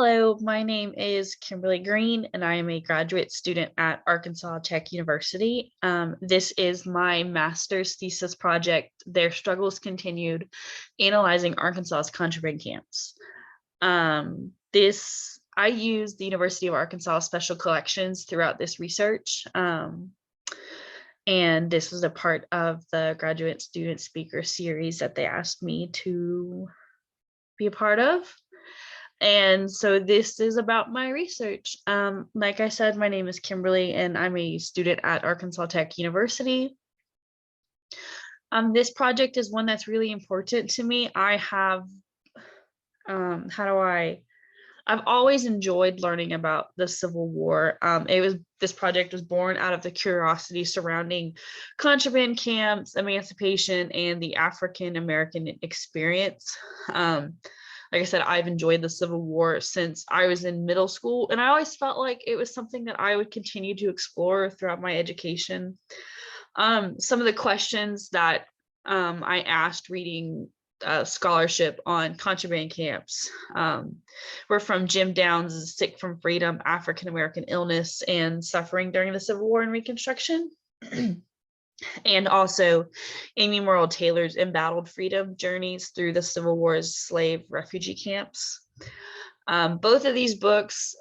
Hello, my name is Kimberly Green, and I am a graduate student at Arkansas Tech University. This is my master's thesis project, Their Struggles Continued, Analyzing Arkansas's Contraband Camps. I use the University of Arkansas Special Collections throughout this research. And this was a part of the graduate student speaker series that they asked me to be a part of. And so this is about my research. Like I said, my name is Kimberly, and I'm a student at Arkansas Tech University. This project is one that's really important to me. I've always enjoyed learning about the Civil War. This project was born out of the curiosity surrounding contraband camps, emancipation, and the African American experience. Like I said, I've enjoyed the Civil War since I was in middle school, and I always felt like it was something that I would continue to explore throughout my education. Some of the questions that I asked reading scholarship on contraband camps were from Jim Downs' Sick from Freedom, African American Illness and Suffering During the Civil War and Reconstruction. And also Amy Morrill Taylor's Embattled Freedom Journeys Through the Civil War's Slave Refugee Camps. Both of these books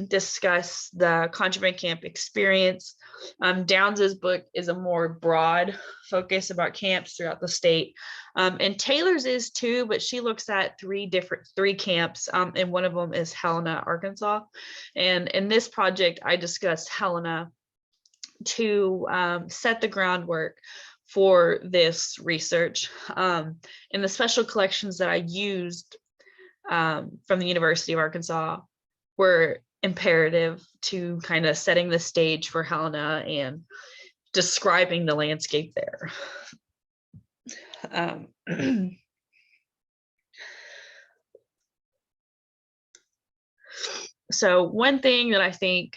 discuss the contraband camp experience. Downs's book is a more broad focus about camps throughout the state. And Taylor's is too, but she looks at three camps, and one of them is Helena, Arkansas. And in this project, I discussed Helena to set the groundwork for this research. And the special collections that I used from the University of Arkansas were imperative to kind of setting the stage for Helena and describing the landscape there. So one thing that I think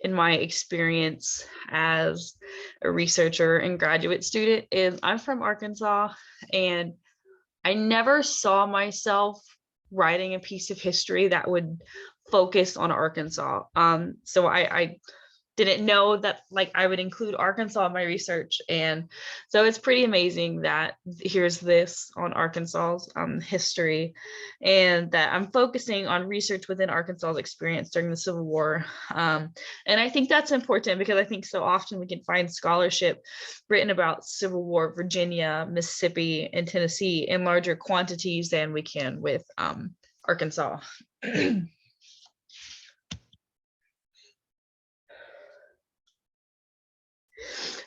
in my experience as a researcher and graduate student is I'm from Arkansas, and I never saw myself writing a piece of history that would focus on Arkansas. So I didn't know that I would include Arkansas in my research. And so it's pretty amazing that here's this on Arkansas's history, and that I'm focusing on research within Arkansas's experience during the Civil War. And I think that's important because I think so often we can find scholarship written about Civil War, Virginia, Mississippi, and Tennessee in larger quantities than we can with Arkansas.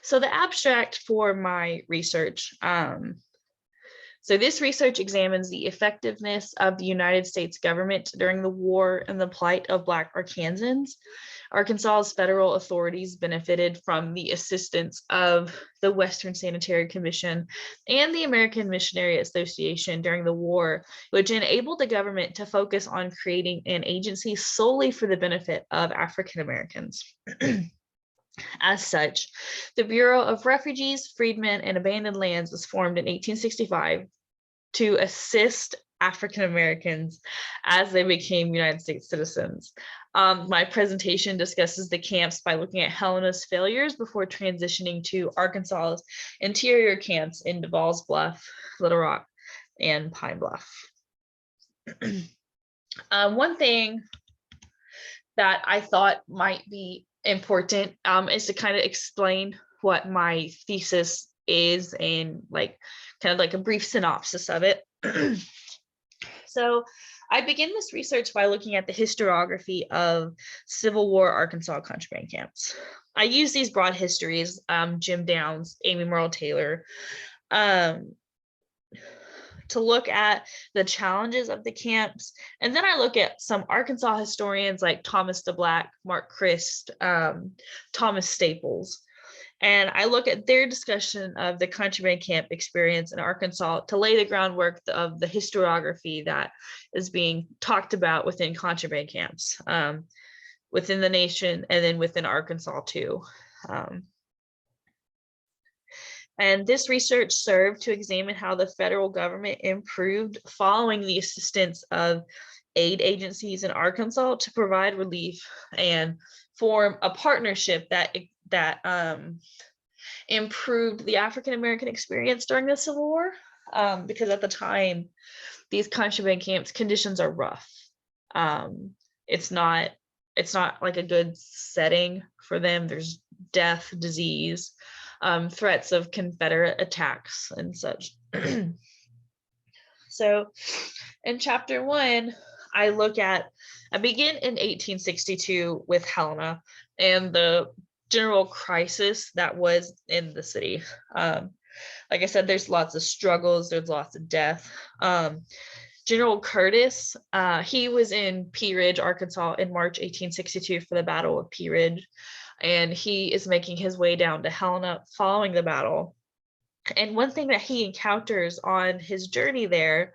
So the abstract for my research. So this research examines the effectiveness of the United States government during the war and the plight of Black Arkansans. Arkansas's federal authorities benefited from the assistance of the Western Sanitary Commission and the American Missionary Association during the war, which enabled the government to focus on creating an agency solely for the benefit of African Americans. As such, the Bureau of Refugees, Freedmen, and Abandoned Lands was formed in 1865 to assist African Americans as they became United States citizens. My presentation discusses the camps by looking at Helena's failures before transitioning to Arkansas's interior camps in Devall's Bluff, Little Rock, and Pine Bluff. One thing that I thought might be important is to kind of explain what my thesis is and kind of like a brief synopsis of it. So I begin this research by looking at the historiography of Civil War Arkansas contraband camps. I use these broad histories, Jim Downs, Amy Morrill Taylor, to look at the challenges of the camps. And then I look at some Arkansas historians like Thomas DeBlack, Mark Christ, Thomas Staples. And I look at their discussion of the contraband camp experience in Arkansas to lay the groundwork of the historiography that is being talked about within contraband camps, within the nation, and then within Arkansas too. And this research served to examine how the federal government improved following the assistance of aid agencies in Arkansas to provide relief and form a partnership that improved the African American experience during the Civil War, because at the time, these contraband camps conditions are rough. It's not like a good setting for them. There's death, disease, threats of Confederate attacks and such. So in chapter 1, I begin in 1862 with Helena and the general crisis that was in the city. Like I said, there's lots of struggles, there's lots of death. General Curtis, he was in Pea Ridge, Arkansas in March 1862 for the Battle of Pea Ridge, and he is making his way down to Helena following the battle. And one thing that he encounters on his journey there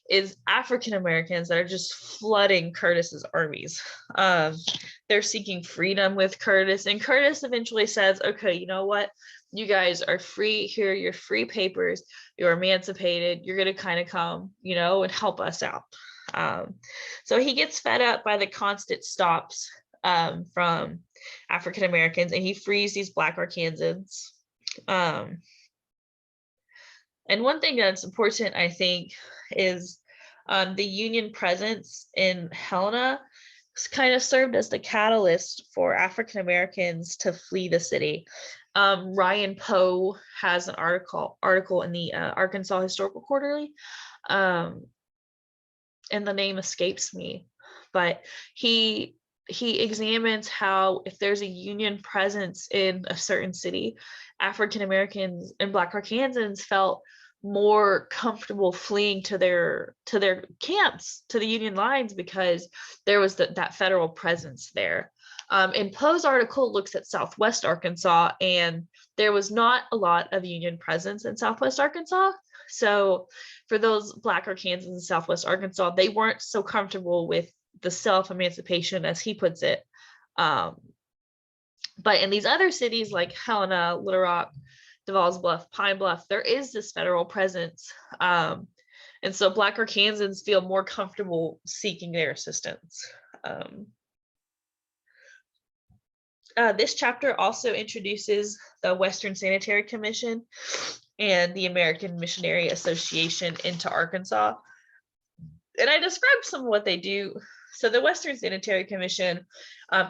is African Americans that are just flooding Curtis's armies. They're seeking freedom with Curtis, and Curtis eventually says, okay, you know what? You guys are free here, you're free papers, you're emancipated, you're going to kind of come, and help us out. So he gets fed up by the constant stops from African Americans, and he frees these Black Arkansans. And one thing that's important, I think, is the Union presence in Helena kind of served as the catalyst for African Americans to flee the city. Ryan Poe has an article in the Arkansas Historical Quarterly, and the name escapes me, but he examines how if there's a Union presence in a certain city, African Americans and Black Arkansans felt more comfortable fleeing to their camps, to the Union lines, because there was that federal presence there. And Poe's article looks at Southwest Arkansas, and there was not a lot of Union presence in Southwest Arkansas. So for those Black Arkansans in Southwest Arkansas, they weren't so comfortable with the self-emancipation, as he puts it. But in these other cities like Helena, Little Rock, Devils Bluff, Pine Bluff, there is this federal presence. And so Black Arkansans feel more comfortable seeking their assistance. This chapter also introduces the Western Sanitary Commission and the American Missionary Association into Arkansas. And I described some of what they do. So the Western Sanitary Commission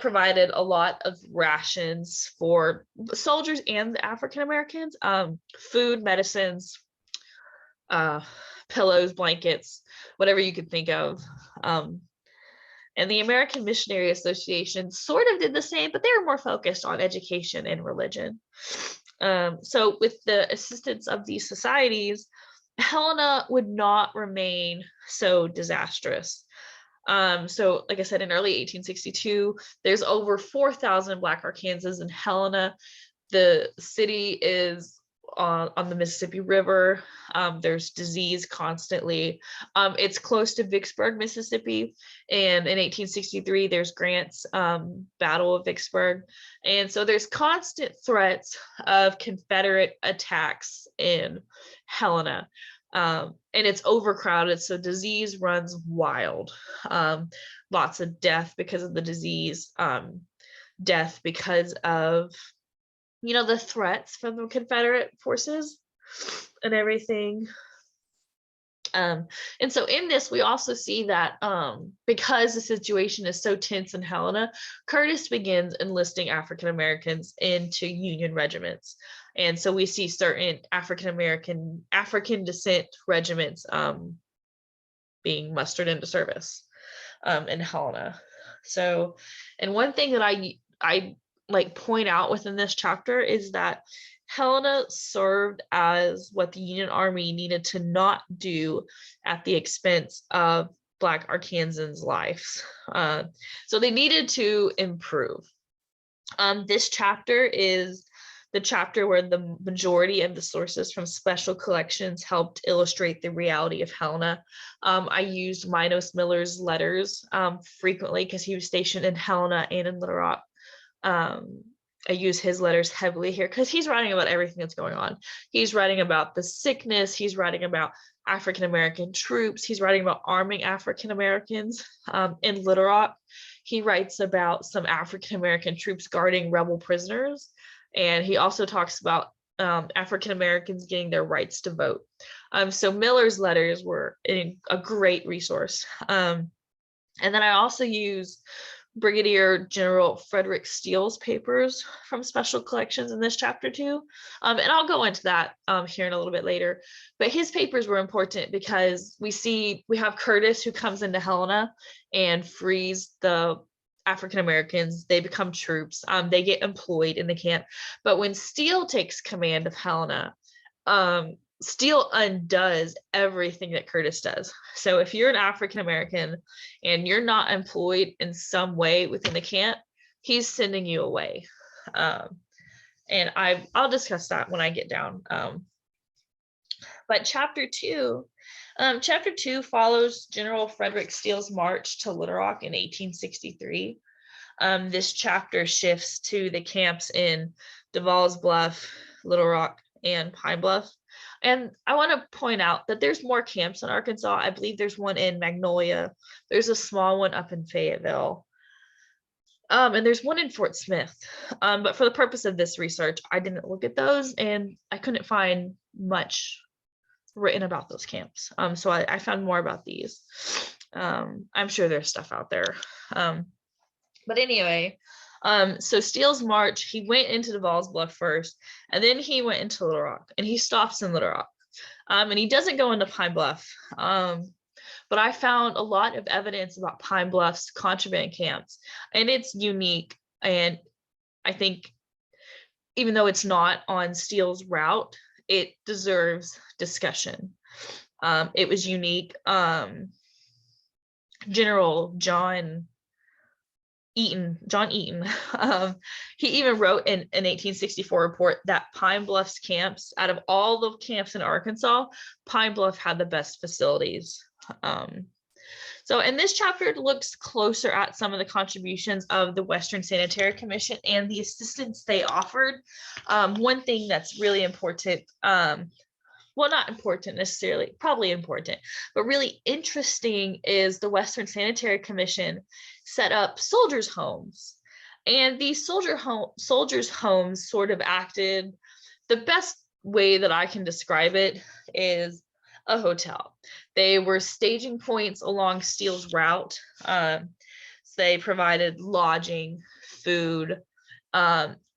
provided a lot of rations for soldiers and the African Americans, food, medicines, pillows, blankets, whatever you could think of. And the American Missionary Association sort of did the same, but they were more focused on education and religion. So with the assistance of these societies, Helena would not remain so disastrous. So like I said, in early 1862, there's over 4,000 Black Arkansans in Helena. The city is on the Mississippi River. There's disease constantly. It's close to Vicksburg, Mississippi. And in 1863, there's Grant's Battle of Vicksburg. And so there's constant threats of Confederate attacks in Helena. And it's overcrowded, so disease runs wild. Lots of death because of the disease, death because of the threats from the Confederate forces and everything. And so in this, we also see that because the situation is so tense in Helena, Curtis begins enlisting African Americans into Union regiments. And so we see certain African descent regiments being mustered into service in Helena. So, and one thing that I like point out within this chapter is that Helena served as what the Union Army needed to not do at the expense of Black Arkansans' lives. So they needed to improve. This chapter is the chapter where the majority of the sources from special collections helped illustrate the reality of Helena. I used Minos Miller's letters frequently because he was stationed in Helena and in Little Rock. I use his letters heavily here because he's writing about everything that's going on. He's writing about the sickness. He's writing about African American troops. He's writing about arming African Americans in Little Rock. He writes about some African American troops guarding rebel prisoners. And he also talks about African Americans getting their rights to vote. So Miller's letters were a great resource. And then I also use Brigadier General Frederick Steele's papers from special collections in this chapter too. And I'll go into that here in a little bit later. But his papers were important because we have Curtis who comes into Helena and frees the African Americans. They become troops. They get employed in the camp. But when Steele takes command of Helena, Steele undoes everything that Curtis does. So if you're an African American and you're not employed in some way within the camp, he's sending you away. And I'll discuss that when I get down. But chapter two follows General Frederick Steele's march to Little Rock in 1863. This chapter shifts to the camps in Devall's Bluff, Little Rock, and Pine Bluff. And I want to point out that there's more camps in Arkansas. I believe there's one in Magnolia. There's a small one up in Fayetteville. And there's one in Fort Smith. But for the purpose of this research, I didn't look at those and I couldn't find much written about those camps. So I found more about these. I'm sure there's stuff out there. But anyway, so Steele's march, he went into Devall's Bluff first, and then he went into Little Rock, and he stops in Little Rock. And he doesn't go into Pine Bluff. But I found a lot of evidence about Pine Bluff's contraband camps, and it's unique. And I think even though it's not on Steele's route, it deserves discussion. It was unique. General John Eaton, he even wrote in an 1864 report that Pine Bluff's camps, out of all the camps in Arkansas, Pine Bluff had the best facilities. So in this chapter, it looks closer at some of the contributions of the Western Sanitary Commission and the assistance they offered. One thing that's really important, well, not important necessarily, probably important, but really interesting is the Western Sanitary Commission set up soldiers' homes. And these soldiers' homes sort of acted, the best way that I can describe it is a hotel. They were staging points along Steele's route. So they provided lodging, food,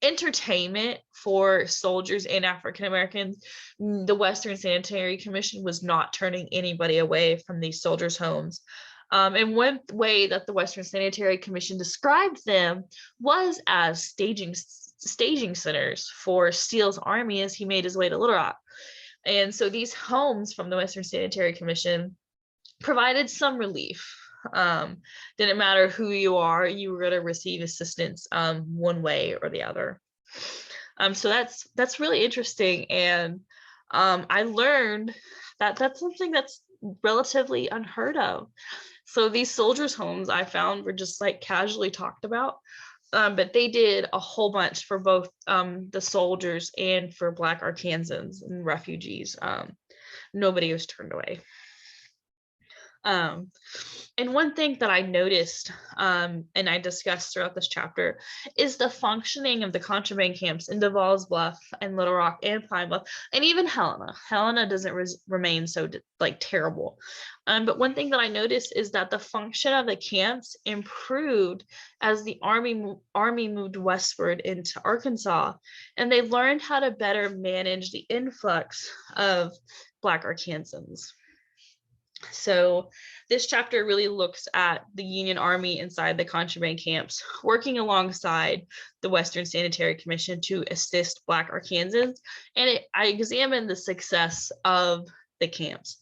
entertainment for soldiers and African Americans. The Western Sanitary Commission was not turning anybody away from these soldiers' homes. And one way that the Western Sanitary Commission described them was as staging centers for Steele's army as he made his way to Little Rock. And so these homes from the Western Sanitary Commission provided some relief. Didn't matter who you are, you were going to receive assistance one way or the other. So that's really interesting. And I learned that that's something that's relatively unheard of. So these soldiers' homes I found were just like casually talked about, but they did a whole bunch for both the soldiers and for Black Arkansans and refugees. Nobody was turned away. And one thing that I noticed, and I discussed throughout this chapter, is the functioning of the contraband camps in Devall's Bluff and Little Rock and Pine Bluff, and even Helena. Helena doesn't remain so terrible. But one thing that I noticed is that the function of the camps improved as the army moved westward into Arkansas, and they learned how to better manage the influx of Black Arkansans. So this chapter really looks at the Union Army inside the contraband camps, working alongside the Western Sanitary Commission to assist Black Arkansans. And I examined the success of the camps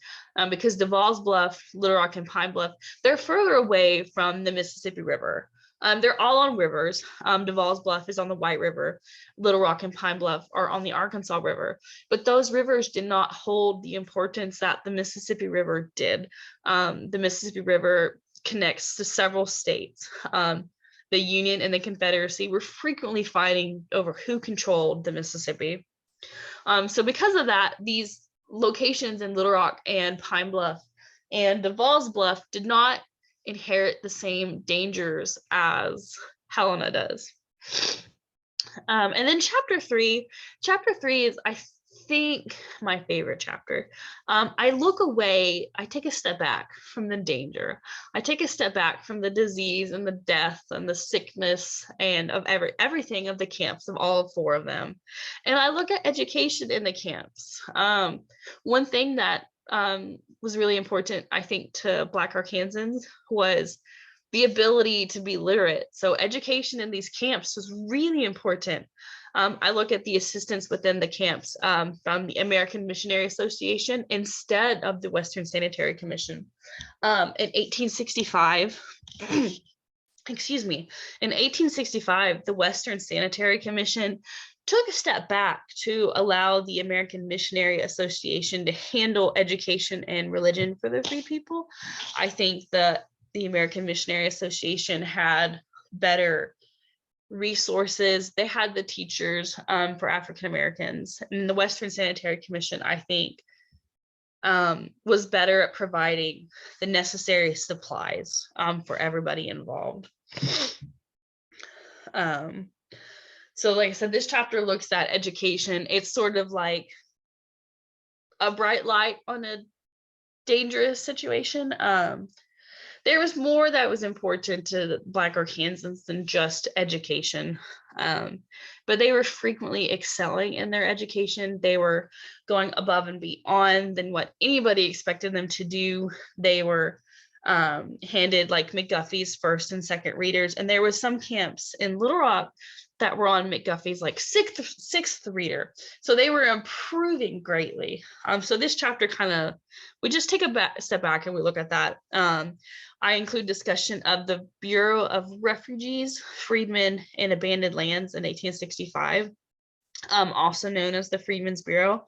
because Devall's Bluff, Little Rock, and Pine Bluff, they're further away from the Mississippi River. They're all on rivers. Devall's Bluff is on the White River. Little Rock and Pine Bluff are on the Arkansas River. But those rivers did not hold the importance that the Mississippi River did. The Mississippi River connects to several states. the Union and the Confederacy were frequently fighting over who controlled the Mississippi. So because of that, these locations in Little Rock and Pine Bluff and Devall's Bluff did not inherit the same dangers as Helena does. And then chapter three is, I think, my favorite chapter. I look away, I take a step back from the danger. I take a step back from the disease and the death and the sickness and of everything of the camps, of all 4 of them. And I look at education in the camps. One thing that was really important, I think, to Black Arkansans was the ability to be literate. So education in these camps was really important. I look at the assistance within the camps from the American Missionary Association instead of the Western Sanitary Commission. In 1865, excuse me, in 1865, the Western Sanitary Commission took a step back to allow the American Missionary Association to handle education and religion for the free people. I think that the American Missionary Association had better resources. They had the teachers for African Americans, and the Western Sanitary Commission, I think, was better at providing the necessary supplies for everybody involved. So like I said, this chapter looks at education. It's sort of like a bright light on a dangerous situation. There was more that was important to Black Arkansans than just education, but they were frequently excelling in their education. They were going above and beyond than what anybody expected them to do. They were handed like McGuffey's first and second readers, and there was some camps in Little Rock that were on McGuffey's like sixth reader. So they were improving greatly. So this chapter we just take a step back and we look at that. I include discussion of the Bureau of Refugees, Freedmen, and Abandoned Lands in 1865, also known as the Freedmen's Bureau,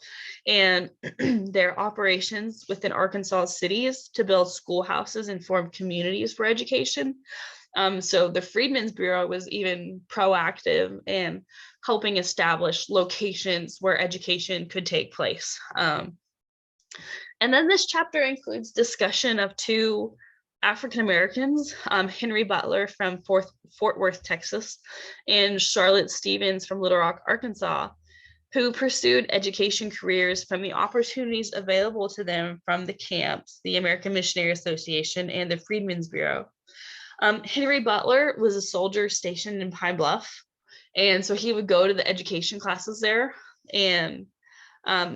and their operations within Arkansas cities to build schoolhouses and form communities for education. So the Freedmen's Bureau was even proactive in helping establish locations where education could take place. And then this chapter includes discussion of 2 African Americans, Henry Butler from Fort Worth, Texas, and Charlotte Stevens from Little Rock, Arkansas, who pursued education careers from the opportunities available to them from the camps, the American Missionary Association, and the Freedmen's Bureau. Henry Butler was a soldier stationed in Pine Bluff, and so he would go to the education classes there, and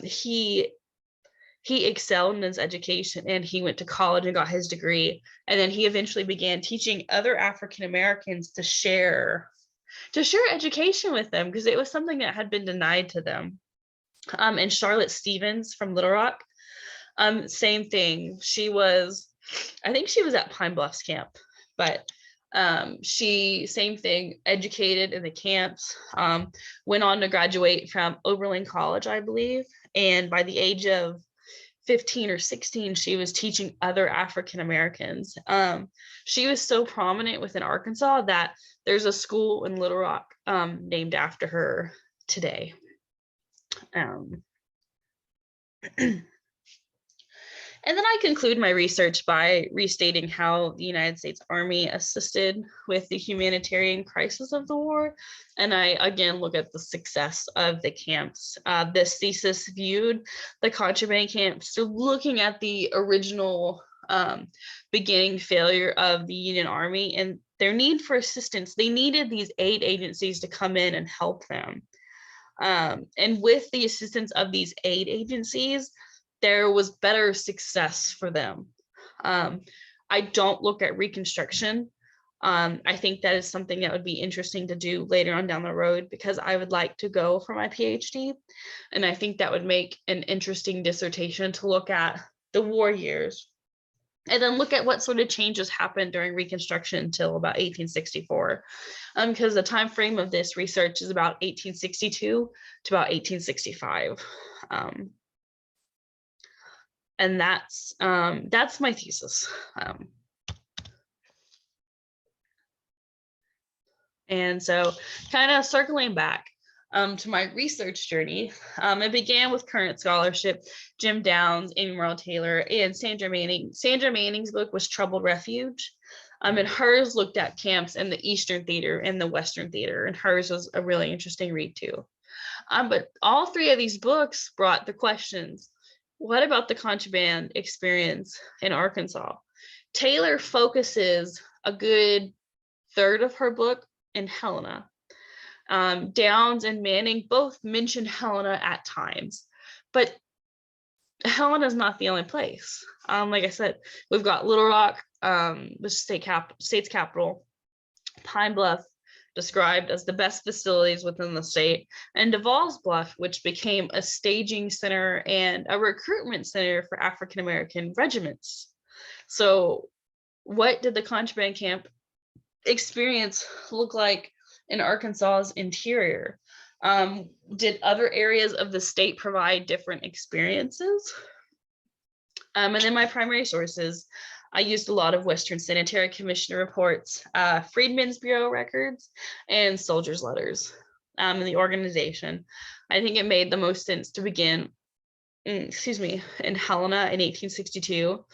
he excelled in his education, and he went to college and got his degree, and then he eventually began teaching other African Americans to share education with them because it was something that had been denied to them. And Charlotte Stevens from Little Rock, same thing. I think she was at Pine Bluff's camp, but same thing, educated in the camps, went on to graduate from Oberlin College, I believe, and by the age of 15 or 16, she was teaching other African Americans. She was so prominent within Arkansas that there's a school in Little Rock named after her today. And then I conclude my research by restating how the United States Army assisted with the humanitarian crisis of the war. And I again look at the success of the camps. This thesis viewed the contraband camps, so looking at the original beginning failure of the Union Army and their need for assistance. They needed these aid agencies to come in and help them. And with the assistance of these aid agencies, there was better success for them. I don't look at Reconstruction. I think that is something that would be interesting to do later on down the road because I would like to go for my PhD. And I think that would make an interesting dissertation to look at the war years and then look at what sort of changes happened during Reconstruction until about 1864. Because the time frame of this research is about 1862 to about 1865. And that's my thesis. And so kind of circling back to my research journey, it began with current scholarship, Jim Downs, Amy Merle Taylor, and Sandra Manning. Sandra Manning's book was Troubled Refuge. And hers looked at camps in the Eastern Theater and the Western Theater, and hers was a really interesting read too. But all three of these books brought the questions: what about the contraband experience in Arkansas? Taylor focuses a good third of her book in Helena. Downs and Manning both mention Helena at times, but Helena is not the only place. Like I said, we've got Little Rock, the state's capital, Pine Bluff, described as the best facilities within the state, and Devall's Bluff, which became a staging center and a recruitment center for African American regiments. So what did the contraband camp experience look like in Arkansas's interior? Did other areas of the state provide different experiences? And then my primary sources, I used a lot of Western Sanitary Commission reports, Freedmen's Bureau records, and soldiers' letters in the organization. I think it made the most sense to begin, in Helena in 1862,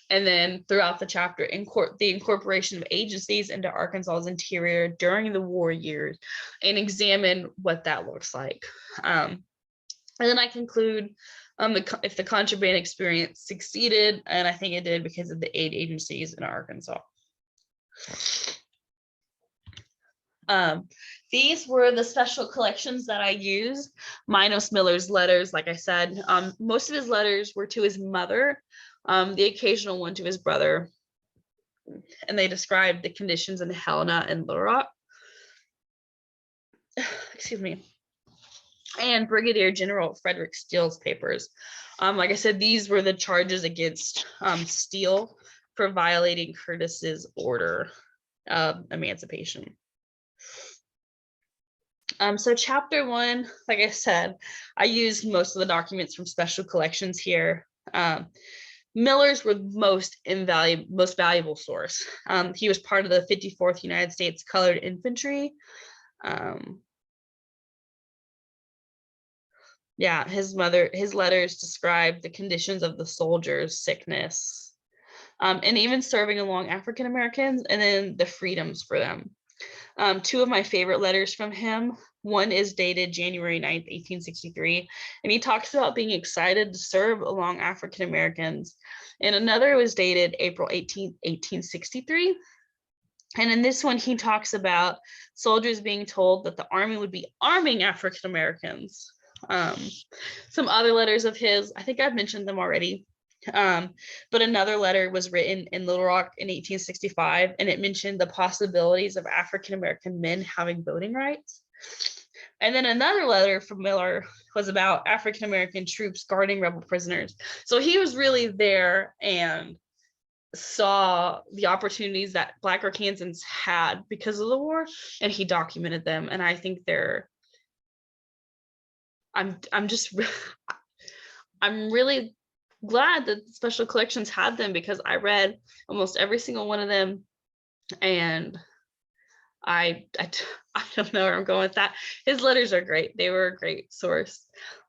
and then throughout the chapter, the incorporation of agencies into Arkansas's interior during the war years, and examine what that looks like. And then I conclude if the contraband experience succeeded, and I think it did because of the aid agencies in Arkansas. These were the special collections that I used. Minos Miller's letters, like I said, most of his letters were to his mother, the occasional one to his brother, and they described the conditions in Helena and Little Rock. Excuse me. And Brigadier General Frederick Steele's papers. Like I said, these were the charges against Steele for violating Curtis's order of emancipation. So chapter 1, like I said, I used most of the documents from special collections here. Miller's were most valuable source. He was part of the 54th United States Colored Infantry. His letters describe the conditions of the soldiers, sickness, and even serving along African Americans, and then the freedoms for them. Two of my favorite letters from him, one is dated January 9th, 1863, and he talks about being excited to serve along African Americans. And another was dated April 18th, 1863. And in this one, he talks about soldiers being told that the Army would be arming African Americans. Some other letters of his, I think I've mentioned them already, but another letter was written in Little Rock in 1865, and it mentioned the possibilities of African American men having voting rights. And then another letter from Miller was about African American troops guarding rebel prisoners. So he was really there and saw the opportunities that Black Arkansans had because of the war, and he documented them. And I think I'm really glad that special collections had them, because I read almost every single one of them, and I don't know where I'm going with that. His letters are great. They were a great source.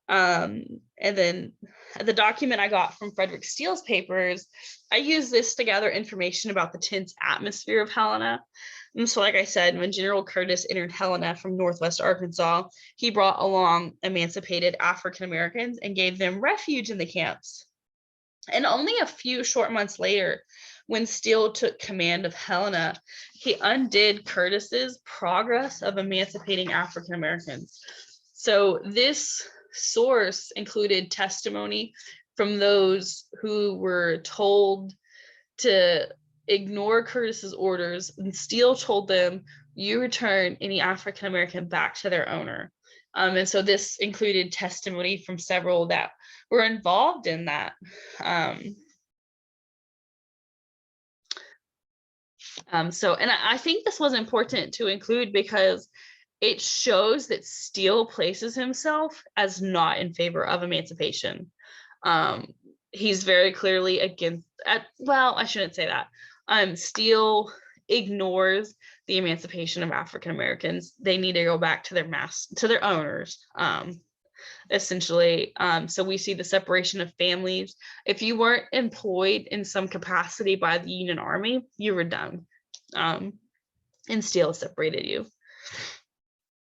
And then the document I got from Frederick Steele's papers, I used this to gather information about the tense atmosphere of Helena. And so, like I said, when General Curtis entered Helena from Northwest Arkansas, he brought along emancipated African Americans and gave them refuge in the camps. And only a few short months later, when Steele took command of Helena, he undid Curtis's progress of emancipating African Americans. So this source included testimony from those who were told to ignore Curtis's orders, and Steele told them, "You return any African American back to their owner." And so this included testimony from several that were involved in that. And I think this was important to include because it shows that Steele places himself as not in favor of emancipation. He's very clearly against, well, I shouldn't say that. Steele ignores the emancipation of African Americans. They need to go back to their owners, essentially. So we see the separation of families. If you weren't employed in some capacity by the Union Army, you were done, and still separated you.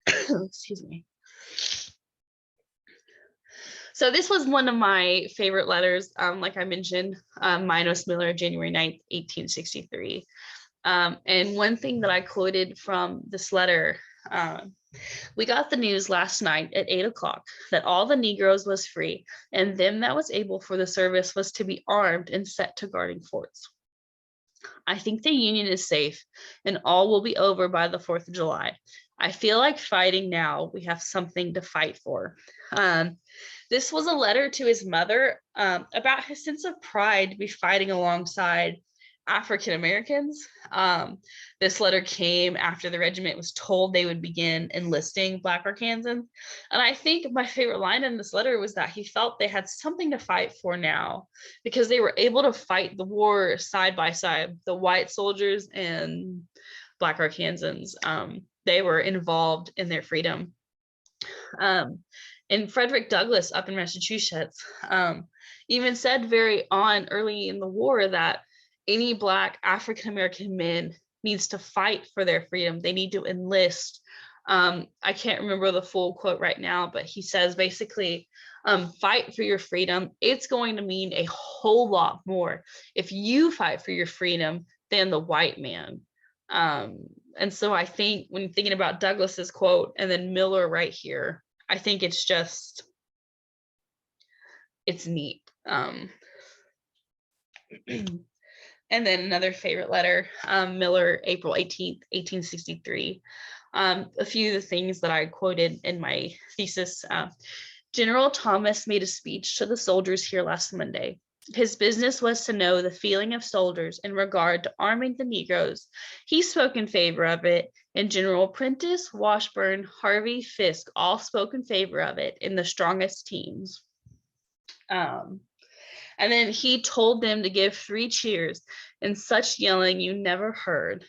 Excuse me. So this was one of my favorite letters, like I mentioned, Minos Miller, January 9th, 1863. And one thing that I quoted from this letter, we got the news last night at 8 o'clock that all the Negroes was free, and them that was able for the service was to be armed and set to guarding forts. I think the Union is safe, and all will be over by the 4th of July. I feel like fighting now. We have something to fight for. This was a letter to his mother about his sense of pride to be fighting alongside African Americans. This letter came after the regiment was told they would begin enlisting Black Arkansans. And I think my favorite line in this letter was that he felt they had something to fight for now, because they were able to fight the war side by side, the white soldiers and Black Arkansans. They were involved in their freedom. And Frederick Douglass up in Massachusetts even said early in the war that any Black African American men needs to fight for their freedom. They need to enlist. I can't remember the full quote right now, but he says basically, fight for your freedom. It's going to mean a whole lot more if you fight for your freedom than the white man. And so I think when thinking about Douglass's quote and then Miller right here, I think it's neat. And then another favorite letter, Miller, April 18th, 1863. A few of the things that I quoted in my thesis. General Thomas made a speech to the soldiers here last Monday. His business was to know the feeling of soldiers in regard to arming the Negroes. He spoke in favor of it, and General Prentice, Washburn, Harvey, Fisk all spoke in favor of it in the strongest teams. And then he told them to give 3 cheers, and such yelling you never heard.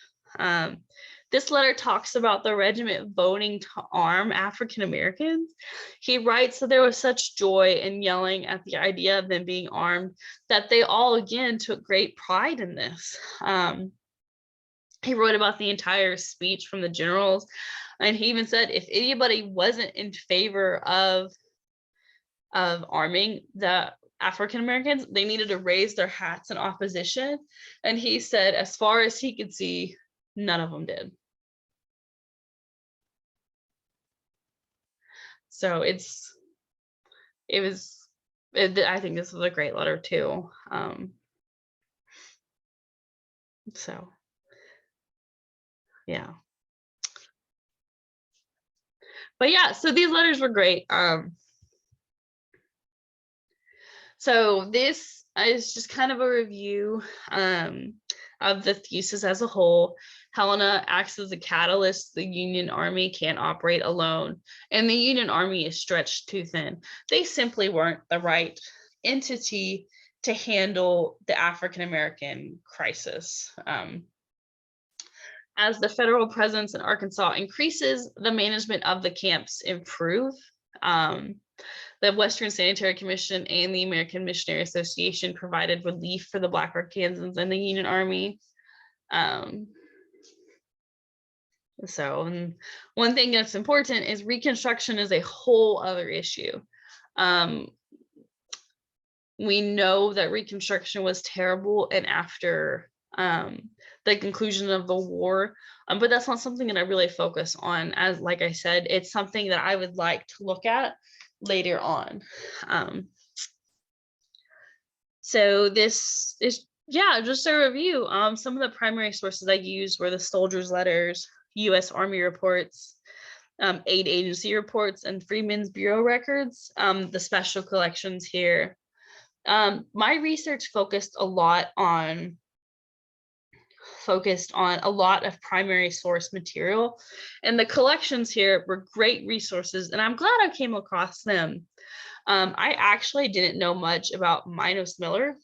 This letter talks about the regiment voting to arm African Americans. He writes that there was such joy in yelling at the idea of them being armed that they all again took great pride in this. He wrote about the entire speech from the generals, and he even said if anybody wasn't in favor of arming the African Americans, they needed to raise their hats in opposition. And he said, as far as he could see, none of them did. So I think this was a great letter too. So yeah. But yeah, so these letters were great. So this is just kind of a review of the thesis as a whole. Helena acts as a catalyst. The Union Army can't operate alone, and the Union Army is stretched too thin. They simply weren't the right entity to handle the African American crisis. As the federal presence in Arkansas increases, the management of the camps improve. The Western Sanitary Commission and the American Missionary Association provided relief for the Black Arkansans and the Union Army. And one thing that's important is Reconstruction is a whole other issue. We know that Reconstruction was terrible and after the conclusion of the war, but that's not something that I really focus on. As like I said, it's something that I would like to look at later on. So this is just a review. Some of the primary sources I used were the soldiers' letters, U.S. Army reports, aid agency reports, and Freedmen's Bureau records. The special collections here. My research focused a lot on a lot of primary source material, and the collections here were great resources, and I'm glad I came across them. I actually didn't know much about Minos Miller,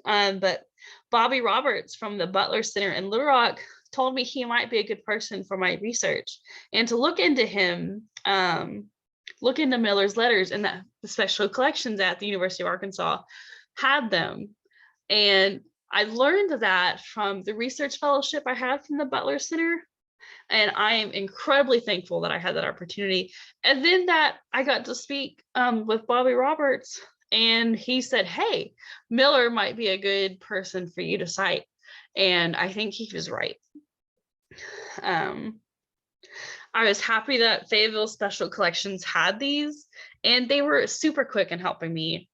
but Bobby Roberts from the Butler Center in Little Rock told me he might be a good person for my research and to look into him, look into Miller's letters, and that the special collections at the University of Arkansas had them. And I learned that from the research fellowship I had from the Butler Center. And I am incredibly thankful that I had that opportunity. And then that I got to speak with Bobby Roberts, and he said, hey, Miller might be a good person for you to cite. And I think he was right. I was happy that Fayetteville Special Collections had these, and they were super quick in helping me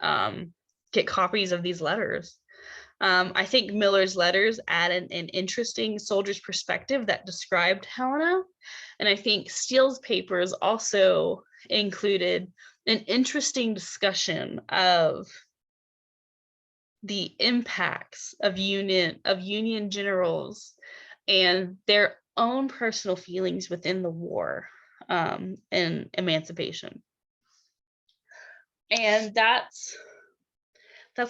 get copies of these letters. I think Miller's letters added an interesting soldier's perspective that described Helena. And I think Steele's papers also included an interesting discussion of the impacts of Union generals and their own personal feelings within the war and emancipation. And that's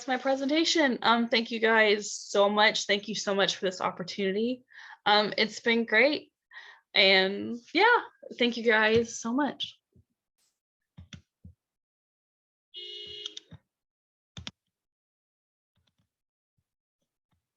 my presentation. Thank you guys so much. Thank you so much for this opportunity. It's been great. And yeah, thank you guys so much.